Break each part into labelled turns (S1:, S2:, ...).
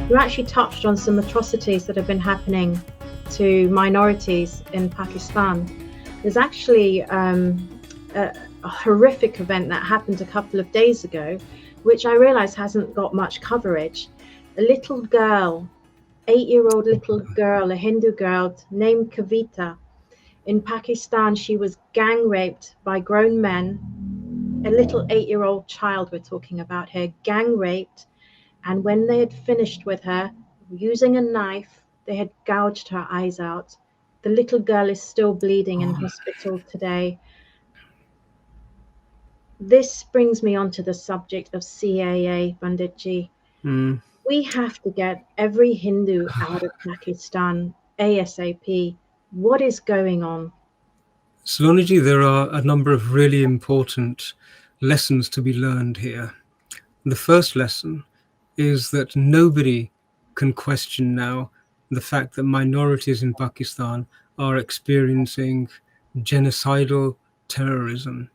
S1: You actually touched on some atrocities that have been happening to minorities in Pakistan. There's actually a horrific event that happened a couple of days ago, which I realize hasn't got much coverage. A little girl, 8-year-old little girl, a Hindu girl named Kavita. In Pakistan, she was gang raped by grown men. A little 8-year-old child we're talking about here, gang raped. And when they had finished with her, using a knife, they had gouged her eyes out. The little girl is still bleeding in hospital today. This brings me on to the subject of CAA, Panditji. We have to get every Hindu out of Pakistan ASAP. What is going on?
S2: Saloniji, there are a number of really important lessons to be learned here. The first lesson is that nobody can question now the fact that minorities in Pakistan are experiencing genocidal terrorism.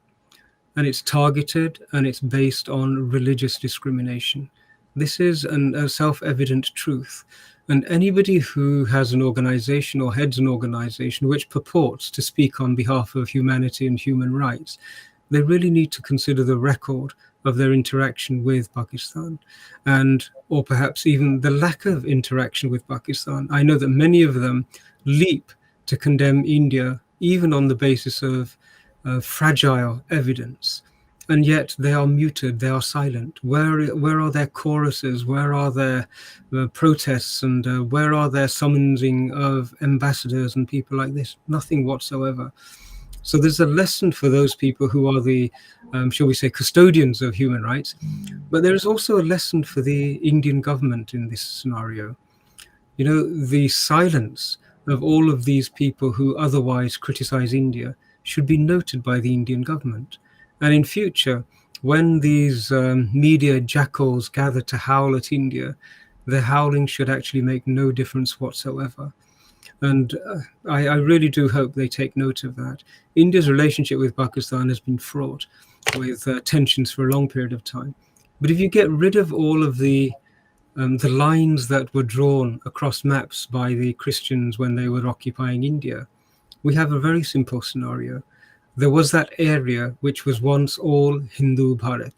S2: And it's targeted and it's based on religious discrimination. This is a self-evident truth. And anybody who has an organization or heads an organization which purports to speak on behalf of humanity and human rights, they really need to consider the record of their interaction with Pakistan, and or perhaps even the lack of interaction with Pakistan. I know that many of them leap to condemn India even on the basis of fragile evidence, and yet they are muted, they are silent. Where are their choruses? Where are their protests? And where are their summoning of ambassadors and people like this? Nothing whatsoever. So there's a lesson for those people who are the, shall we say, custodians of human rights. But there is also a lesson for the Indian government in this scenario. You know, the silence of all of these people who otherwise criticize India should be noted by the Indian government. And in future, when these media jackals gather to howl at India, their howling should actually make no difference whatsoever. And I really do hope they take note of that. India's relationship with Pakistan has been fraught with tensions for a long period of time. But if you get rid of all of the lines that were drawn across maps by the Christians when they were occupying India, we have a very simple scenario. There was that area which was once all Hindu Bharat.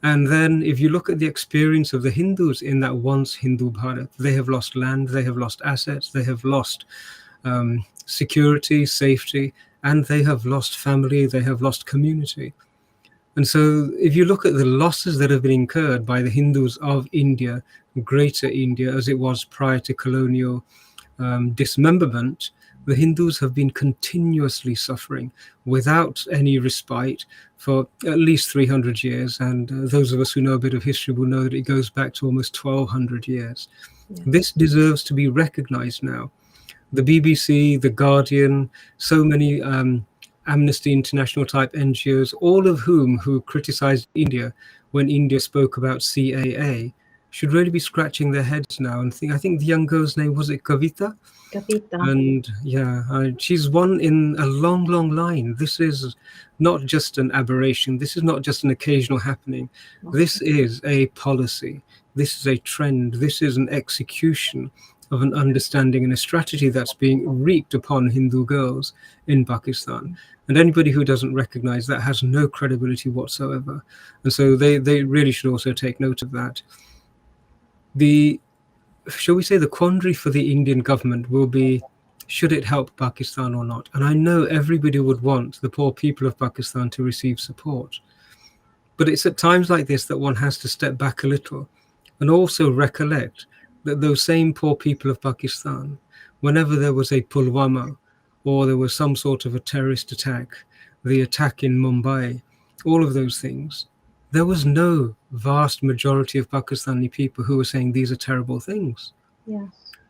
S2: And then if you look at the experience of the Hindus in that once Hindu Bharat, they have lost land, they have lost assets, they have lost security, safety, and they have lost family, they have lost community. And so if you look at the losses that have been incurred by the Hindus of India, Greater India, as it was prior to colonial dismemberment, the Hindus have been continuously suffering without any respite for at least 300 years. And those of us who know a bit of history will know that it goes back to almost 1200 years. Yeah. This deserves to be recognized now. The BBC, The Guardian, so many Amnesty International type NGOs, all of whom who criticized India when India spoke about CAA, should really be scratching their heads now and think, I think the young girl's name, was it Kavita?
S1: Kavita.
S2: And yeah, she's one in a long, long line. This is not just an aberration. This is not just an occasional happening. This is a policy. This is a trend. This is an execution of an understanding and a strategy that's being wreaked upon Hindu girls in Pakistan. And anybody who doesn't recognize that has no credibility whatsoever. And so they really should also take note of that. Shall we say, the quandary for the Indian government will be, should it help Pakistan or not? And I know everybody would want the poor people of Pakistan to receive support. But it's at times like this that one has to step back a little and also recollect that those same poor people of Pakistan, whenever there was a Pulwama or there was some sort of a terrorist attack, the attack in Mumbai, all of those things, there was no vast majority of Pakistani people who were saying these are terrible things.
S1: Yes.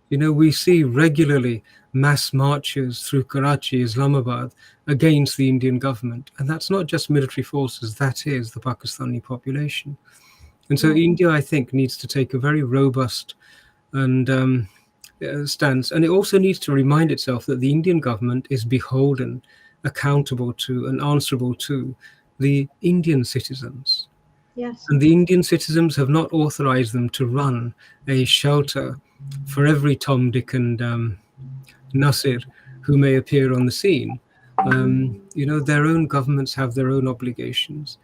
S2: You know, we see regularly mass marches through Karachi, Islamabad, against the Indian government. And that's not just military forces, that is the Pakistani population. And so India, I think, needs to take a very robust and stance. And it also needs to remind itself that the Indian government is beholden, accountable to, and answerable to the Indian citizens.
S1: Yes.
S2: And the Indian citizens have not authorized them to run a shelter for every Tom, Dick, and Nasir who may appear on the scene. Their own governments have their own obligations.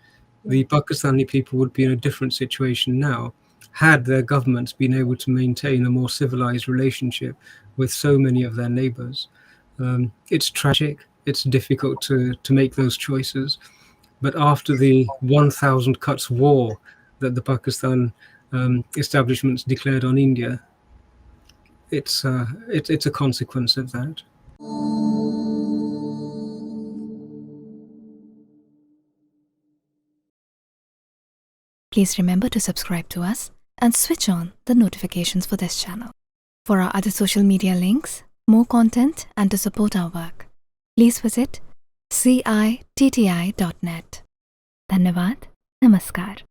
S2: The Pakistani people would be in a different situation now had their governments been able to maintain a more civilized relationship with so many of their neighbors. It's tragic. It's difficult to make those choices. But after the 1,000 cuts war that the Pakistan establishments declared on India, it's a consequence of that.
S3: Please remember to subscribe to us and switch on the notifications for this channel. For our other social media links, more content, and to support our work, please visit citti.net. Dhanyavad. Namaskar.